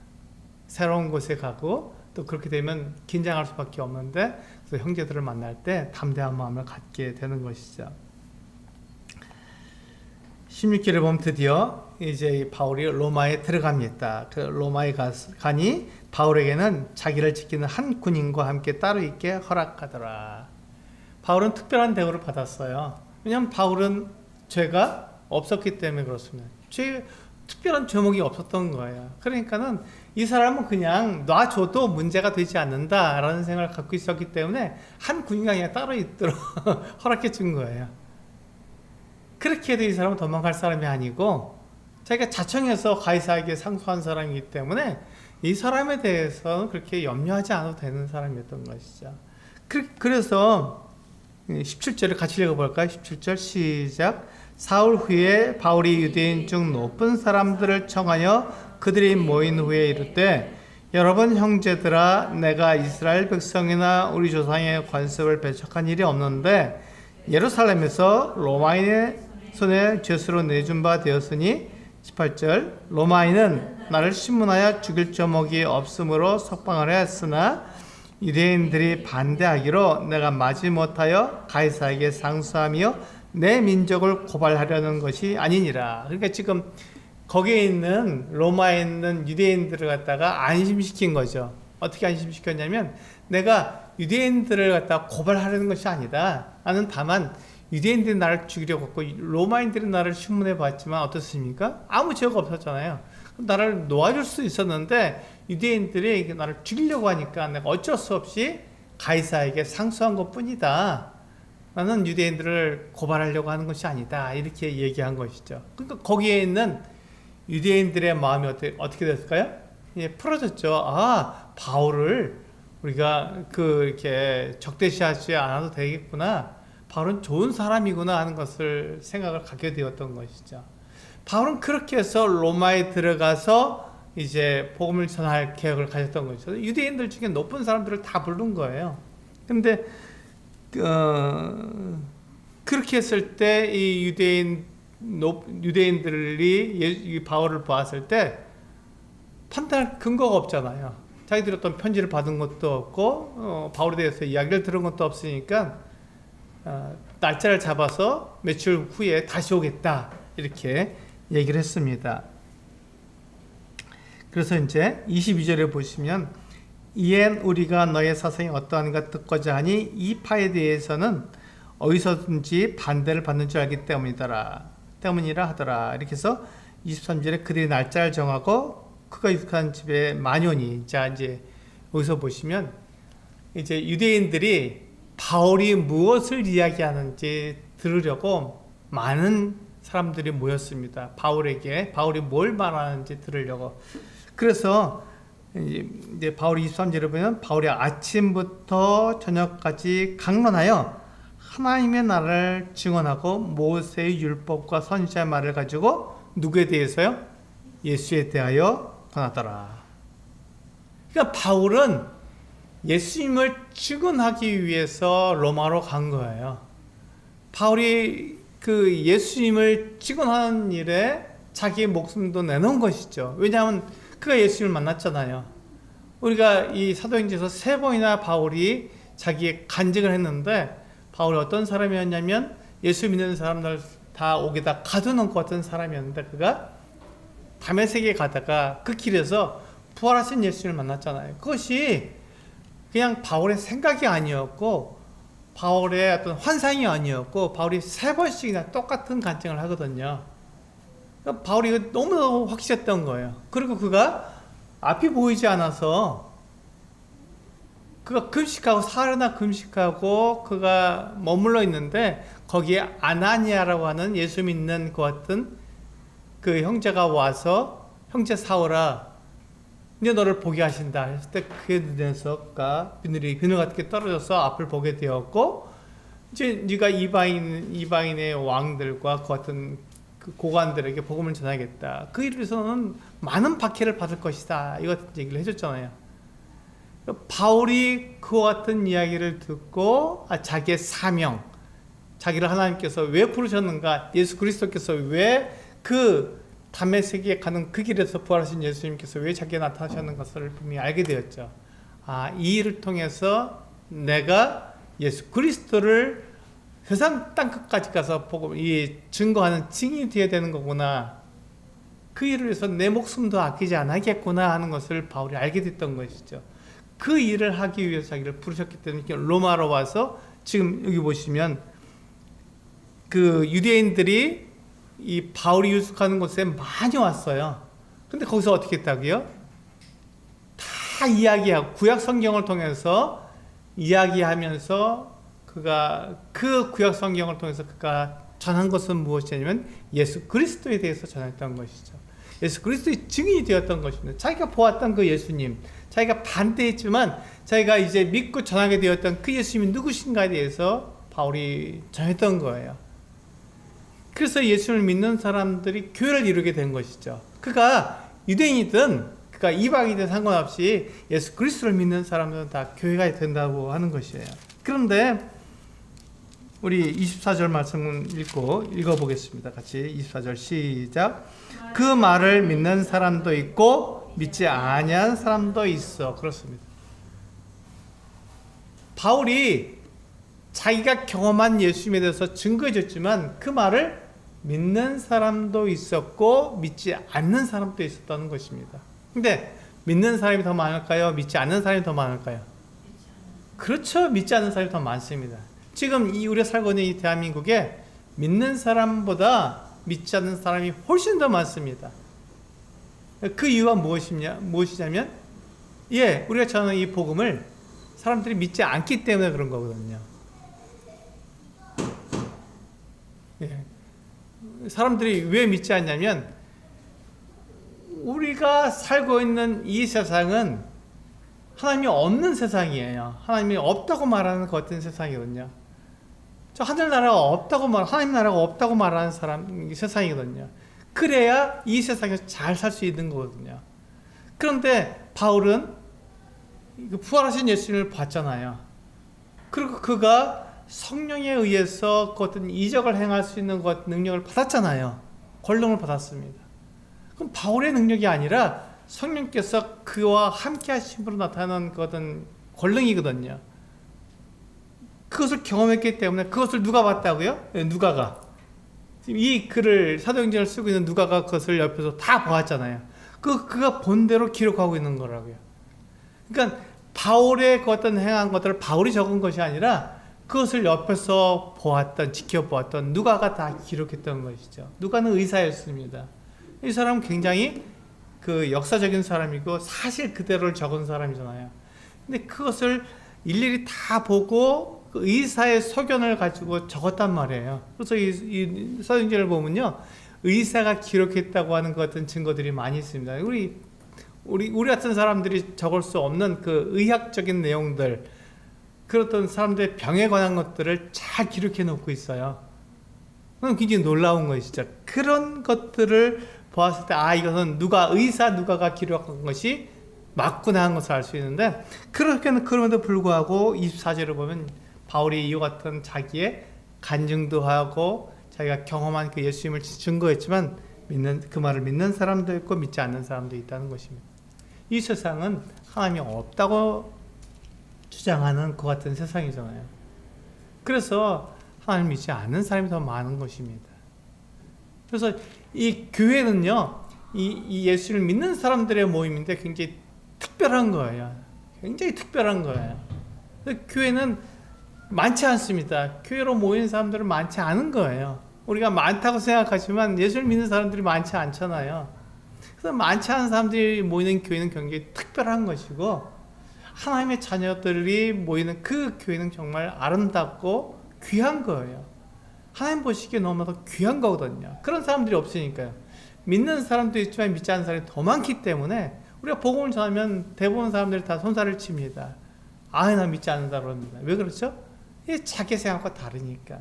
새로운 곳에 가고 또 그렇게 되면 긴장할 수밖에 없는데 그래서 형제들을 만날 때 담대한 마음을 갖게 되는 것이죠. 16절에 보면 드디어 이제 바울이 로마에 들어갑니다. 그 로마에 가니 바울에게는 자기를 지키는 한 군인과 함께 따로 있게 허락하더라. 바울은 특별한 대우를 받았어요. 왜냐하면 바울은 죄가 없었기 때문에 그렇습니다. 특별한 죄목이 없었던 거예요. 그러니까는 이 사람은 그냥 놔줘도 문제가 되지 않는다라는 생각을 갖고 있었기 때문에 한 군인과 그냥 따로 있도록 허락해 준 거예요. 그렇게 해도 이 사람은 도망갈 사람이 아니고 자기가 자청해서 가이사에게 상소한 사람이기 때문에 이 사람에 대해서는 그렇게 염려하지 않아도 되는 사람이었던 것이죠. 그래서 17절을 같이 읽어볼까요? 17절 시작. 사흘 후에 바울이 유대인 중 높은 사람들을 청하여 그들이 모인 후에 이르되 여러분 형제들아 내가 이스라엘 백성이나 우리 조상의 관습을 배척한 일이 없는데 예루살렘에서 로마인의 손에 죄수로 내준 바 되었으니 18절 로마인은 나를 신문하여 죽일 조목이 없으므로 석방을 했으나 유대인들이 반대하기로 내가 마지못하여 가이사에게 상소하며 내 민족을 고발하려는 것이 아니니라. 그러니까 지금 거기에 있는 로마에 있는 유대인들을 갖다가 안심시킨 거죠. 어떻게 안심시켰냐면 내가 유대인들을 갖다가 고발하려는 것이 아니다. 나는 다만 유대인들이 나를 죽이려고 했고 로마인들이 나를 신문해 봤지만 어떻습니까? 아무 죄가 없었잖아요. 나를 놓아줄 수 있었는데 유대인들이 나를 죽이려고 하니까 내가 어쩔 수 없이 가이사에게 상소한 것뿐이다. 나는 유대인들을 고발하려고 하는 것이 아니다. 이렇게 얘기한 것이죠. 그러니까 거기에 있는 유대인들의 마음이 어떻게 됐을까요? 예, 풀어졌죠. 아, 바울을 우리가 이렇게 적대시하지 않아도 되겠구나. 바울은 좋은 사람이구나 하는 것을 생각을 갖게 되었던 것이죠. 바울은 그렇게 해서 로마에 들어가서 이제 복음을 전할 계획을 가졌던 것이죠. 유대인들 중에 높은 사람들을 다 부른 거예요. 근데 그렇게 했을 때 이 유대인들이 이 바울을 보았을 때 판단할 근거가 없잖아요. 자기들이 어떤 편지를 받은 것도 없고 바울에 대해서 이야기를 들은 것도 없으니까 날짜를 잡아서 며칠 후에 다시 오겠다 이렇게 얘기를 했습니다. 그래서 이제 22절에 보시면 이엔 우리가 너의 사상이 어떠한가 듣고자 하니 이 파에 대해서는 어디서든지 반대를 받는 줄 알기 때문이라 하더라. 이렇게 해서 23절에 그들이 날짜를 정하고 그가 익숙한 집에 많이 오니. 자, 이제 여기서 보시면 이제 유대인들이 바울이 무엇을 이야기하는지 들으려고 많은 사람들이 모였습니다. 바울이 뭘 말하는지 들으려고. 그래서 이제 바울이 23절에 보면 바울이 아침부터 저녁까지 강론하여 하나님의 나라를 증언하고 모세의 율법과 선지자의 말을 가지고 누구에 대해서요? 예수에 대하여 권하더라. 그러니까 바울은 예수님을 증언하기 위해서 로마로 간 거예요. 바울이 그 예수님을 증언하는 일에 자기의 목숨도 내놓은 것이죠. 왜냐하면 그가 예수님을 만났잖아요. 우리가 이 사도행전에서 3번이나 바울이 자기의 간증을 했는데 바울이 어떤 사람이었냐면 예수 믿는 사람들 다 옥에다 가두는 것 같은 사람이었는데 그가 다메섹에 가다가 그 길에서 부활하신 예수님을 만났잖아요. 그것이 그냥 바울의 생각이 아니었고 바울의 어떤 환상이 아니었고 바울이 3번씩이나 똑같은 간증을 하거든요. 그러니까 바울이 너무너무 확실했던 거예요. 그리고 그가 앞이 보이지 않아서 그가 금식하고 사흘이나 금식하고 그가 머물러 있는데 거기에 아나니아라고 하는 예수 믿는 그 같은 그 형제가 와서 형제 사오라 이제 너를 보게 하신다 했을 때 그의 눈에서가 비늘 같게 떨어져서 앞을 보게 되었고 이제 네가 이방인의 왕들과 그 같은 그 고관들에게 복음을 전하겠다. 그 일을 위해서는 많은 박해를 받을 것이다. 이 같은 얘기를 해줬잖아요. 바울이 그와 같은 이야기를 듣고 자기의 사명, 자기를 하나님께서 왜 부르셨는가, 예수 그리스도께서 왜 그 다메섹에 가는 그 길에서 부활하신 예수님께서 왜 자기가 나타나셨는 것을 분명히 알게 되었죠. 이 일을 통해서 내가 예수 그리스도를 세상 땅끝까지 가서 증거하는 증인이 되어야 되는 거구나. 그 일을 위해서 내 목숨도 아끼지 않겠구나 하는 것을 바울이 알게 됐던 것이죠. 그 일을 하기 위해서 자기를 부르셨기 때문에 로마로 와서 지금 여기 보시면 그 유대인들이 이 바울이 유숙하는 곳에 많이 왔어요. 근데 거기서 어떻게 했다고요? 다 이야기하고 구약 성경을 통해서 이야기하면서 그가 그 구약 성경을 통해서 그가 전한 것은 무엇이냐면 예수 그리스도에 대해서 전했던 것이죠. 예수 그리스도의 증인이 되었던 것입니다. 자기가 보았던 그 예수님, 자기가 반대했지만 자기가 이제 믿고 전하게 되었던 그 예수님이 누구신가에 대해서 바울이 전했던 거예요. 그래서 예수를 믿는 사람들이 교회를 이루게 된 것이죠. 그가 유대인이든 그가 이방인이든 상관없이 예수 그리스도를 믿는 사람들은 다 교회가 된다고 하는 것이에요. 그런데 우리 24절 말씀 읽어보겠습니다. 같이 24절 시작. 그 말을 믿는 사람도 있고 믿지 아니한 사람도 있어. 그렇습니다. 바울이 자기가 경험한 예수님에 대해서 증거해 줬지만 그 말을 믿는 사람도 있었고 믿지 않는 사람도 있었다는 것입니다. 근데 믿는 사람이 더 많을까요? 믿지 않는 사람이 더 많을까요? 그렇죠. 믿지 않는 사람이 더 많습니다. 지금 우리가 살고 있는 이 대한민국에 믿는 사람보다 믿지 않는 사람이 훨씬 더 많습니다. 그 이유가 무엇이냐면 우리가 전하는 이 복음을 사람들이 믿지 않기 때문에 그런 거거든요. 사람들이 왜 믿지 않냐면 우리가 살고 있는 이 세상은 하나님이 없는 세상이에요. 하나님이 없다고 말하는 것 같은 세상이거든요. 저 하늘나라가 없다고 하나님 나라가 없다고 말하는 세상이거든요. 그래야 이 세상에서 잘 살 수 있는 거거든요. 그런데 바울은 부활하신 예수님을 봤잖아요. 그리고 그가 성령에 의해서 그 어떤 이적을 행할 수 있는 것 능력을 받았잖아요. 권능을 받았습니다. 그럼 바울의 능력이 아니라 성령께서 그와 함께 하심으로 나타나는 그 어떤 권능이거든요. 그것을 경험했기 때문에 그것을 누가 봤다고요? 누가가. 이 글을 사도행전을 쓰고 있는 누가가 그것을 옆에서 다 보았잖아요. 그가 본대로 기록하고 있는 거라고요. 그러니까 바울의 그 어떤 행한 것들을 바울이 적은 것이 아니라 그것을 옆에서 보았던, 지켜보았던 누가가 다 기록했던 것이죠. 누가는 의사였습니다. 이 사람은 굉장히 그 역사적인 사람이고 사실 그대로를 적은 사람이잖아요. 근데 그것을 일일이 다 보고 그 의사의 소견을 가지고 적었단 말이에요. 그래서 이 사도행전을 보면요, 의사가 기록했다고 하는 것 같은 증거들이 많이 있습니다. 우리 우리 같은 사람들이 적을 수 없는 그 의학적인 내용들, 그렇던 사람들의 병에 관한 것들을 잘 기록해 놓고 있어요. 그건 굉장히 놀라운 것이죠. 그런 것들을 보았을 때, 이것은 의사 누가가 기록한 것이 맞구나 하는 것을 알 수 있는데, 그럼에도 불구하고 24절을 보면 바울이 이와 같은 자기의 간증도 하고 자기가 경험한 그 예수님을 증거했지만 그 말을 믿는 사람도 있고 믿지 않는 사람도 있다는 것입니다. 이 세상은 하나님이 없다고 주장하는 그 같은 세상이잖아요. 그래서 하나님 믿지 않는 사람이 더 많은 것입니다. 그래서 이 교회는요, 이 예수를 믿는 사람들의 모임인데 굉장히 특별한 거예요. 굉장히 특별한 거예요. 교회는 많지 않습니다. 교회로 모이는 사람들은 많지 않은 거예요. 우리가 많다고 생각하지만 예수를 믿는 사람들이 많지 않잖아요. 그래서 많지 않은 사람들이 모이는 교회는 굉장히 특별한 것이고, 하나님의 자녀들이 모이는 그 교회는 정말 아름답고 귀한 거예요. 하나님 보시기에 너무나도 귀한 거거든요. 그런 사람들이 없으니까요. 믿는 사람도 있지만 믿지 않는 사람이 더 많기 때문에 우리가 복음을 전하면 대부분 사람들이 다 손살을 칩니다. 나 믿지 않는다 그럽니다. 왜 그렇죠? 이게 자기 생각과 다르니까.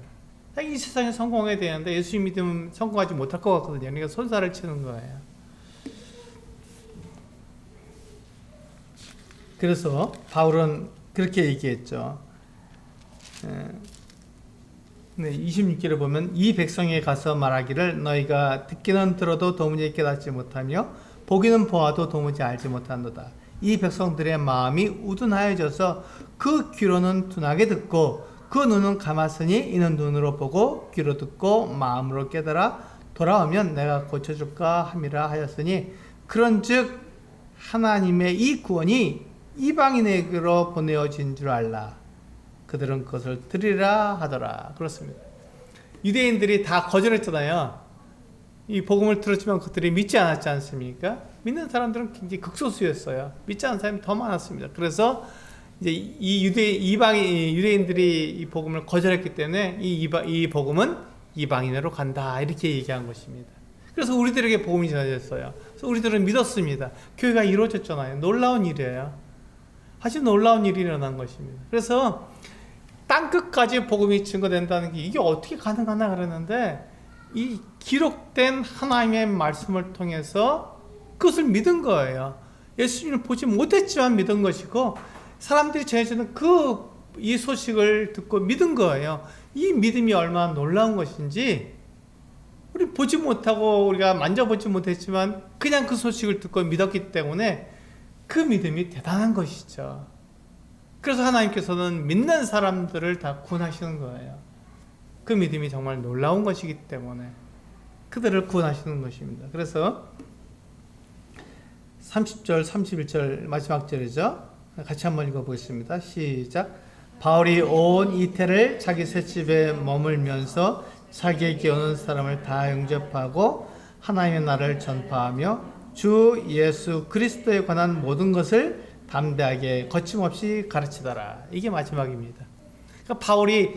이 세상에 성공해야 되는데 예수님 믿으면 성공하지 못할 것 같거든요. 그러니까 손살을 치는 거예요. 그래서 바울은 그렇게 얘기했죠. 26절에 보면 이 백성에 가서 말하기를 너희가 듣기는 들어도 도무지 깨닫지 못하며 보기는 보아도 도무지 알지 못한도다. 이 백성들의 마음이 우둔하여져서 그 귀로는 둔하게 듣고 그 눈은 감았으니 이는 눈으로 보고 귀로 듣고 마음으로 깨달아 돌아오면 내가 고쳐줄까 함이라 하였으니 그런즉 하나님의 이 구원이 이방인에게로 보내어진 줄 알라. 그들은 그것을 들으리라 하더라. 그렇습니다. 유대인들이 다 거절했잖아요. 이 복음을 들었지만 그들이 믿지 않았지 않습니까? 믿는 사람들은 굉장히 극소수였어요. 믿지 않는 사람이 더 많았습니다. 그래서 이제 이 유대인들이 이 복음을 거절했기 때문에 이 복음은 이방인으로 간다 이렇게 얘기한 것입니다. 그래서 우리들에게 복음이 전해졌어요. 그래서 우리들은 믿었습니다. 교회가 이루어졌잖아요. 놀라운 일이에요. 아주 놀라운 일이 일어난 것입니다. 그래서 땅끝까지 복음이 증거된다는 게 이게 어떻게 가능하나 그러는데 이 기록된 하나님의 말씀을 통해서 그것을 믿은 거예요. 예수님을 보지 못했지만 믿은 것이고 사람들이 전해주는 이 소식을 듣고 믿은 거예요. 이 믿음이 얼마나 놀라운 것인지 우리 보지 못하고 우리가 만져보지 못했지만 그냥 그 소식을 듣고 믿었기 때문에 그 믿음이 대단한 것이죠. 그래서 하나님께서는 믿는 사람들을 다 구원하시는 거예요. 그 믿음이 정말 놀라운 것이기 때문에 그들을 구원하시는 것입니다. 그래서 30절, 31절 마지막 절이죠. 같이 한번 읽어보겠습니다. 시작. 바울이 온 이태를 자기 셋집에 머물면서 자기에게 오는 사람을 다 영접하고 하나님의 나라를 전파하며 주 예수 그리스도에 관한 모든 것을 담대하게 거침없이 가르치더라. 이게 마지막입니다. 그러니까 바울이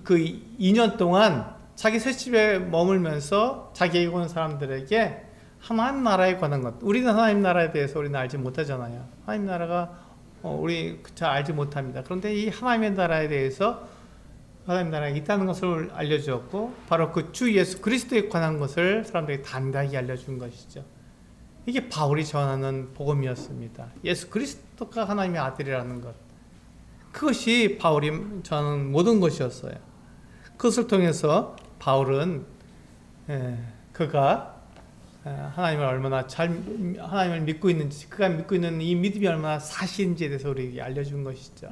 그 2년 동안 자기 셋집에 머물면서 자기에게 오는 사람들에게 하나님 나라에 관한 것, 우리는 하나님 나라에 대해서 우리는 알지 못하잖아요. 하나님 나라가 우리 잘 알지 못합니다. 그런데 이 하나님의 나라에 대해서 하나님 나라에 있다는 것을 알려주었고 바로 그 주 예수 그리스도에 관한 것을 사람들에게 단단히 알려준 것이죠. 이게 바울이 전하는 복음이었습니다. 예수 그리스도가 하나님의 아들이라는 것. 그것이 바울이 전하는 모든 것이었어요. 그것을 통해서 바울은 그가 하나님을 얼마나 하나님을 믿고 있는지, 그가 믿고 있는 이 믿음이 얼마나 사실인지에 대해서 우리에게 알려준 것이죠.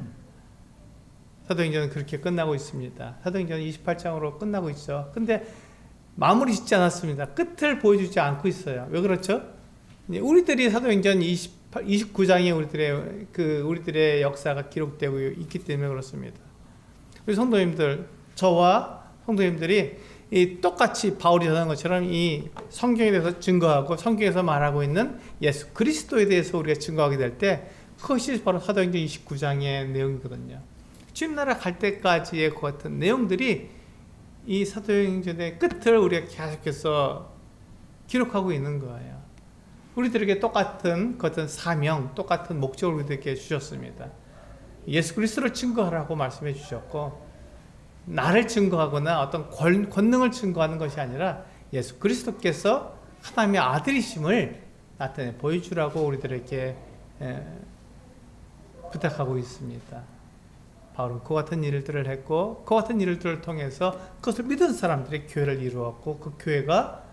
사도행전은 그렇게 끝나고 있습니다. 사도행전 28장으로 끝나고 있죠. 근데 마무리 짓지 않았습니다. 끝을 보여주지 않고 있어요. 왜 그렇죠? 우리들이 사도행전 29장에 우리들의 역사가 기록되고 있기 때문에 그렇습니다. 우리 성도님들, 저와 성도님들이 똑같이 바울이 전한 것처럼 이 성경에 대해서 증거하고 성경에서 말하고 있는 예수 그리스도에 대해서 우리가 증거하게 될 때 그것이 바로 사도행전 29장의 내용이거든요. 주님나라 갈 때까지의 그 같은 내용들이 이 사도행전의 끝을 우리가 계속해서 기록하고 있는 거예요. 우리들에게 똑같은 어떤 사명, 똑같은 목적을 우리들에게 주셨습니다. 예수 그리스도를 증거하라고 말씀해 주셨고, 나를 증거하거나 어떤 권능을 증거하는 것이 아니라 예수 그리스도께서 하나님의 아들이심을 나타내 보여주라고 우리들에게 부탁하고 있습니다. 바울은 그 같은 일들을 했고, 그 같은 일들을 통해서 그것을 믿은 사람들이 교회를 이루었고, 그 교회가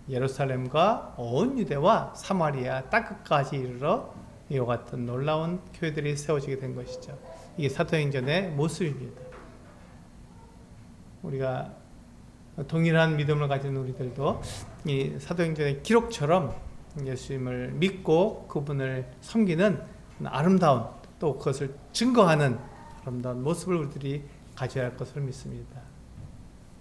예루살렘과 온 유대와 사마리아 땅끝까지 이르러 이와 같은 놀라운 교회들이 세워지게 된 것이죠. 이게 사도행전의 모습입니다. 우리가 동일한 믿음을 가진 우리들도 이 사도행전의 기록처럼 예수님을 믿고 그분을 섬기는 아름다운, 또 그것을 증거하는 아름다운 모습을 우리들이 가져야 할 것을 믿습니다.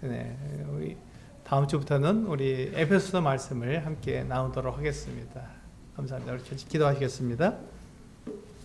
네, 우리 다음 주부터는 우리 에베소서 말씀을 함께 나누도록 하겠습니다. 감사합니다. 우리 같이 기도하시겠습니다.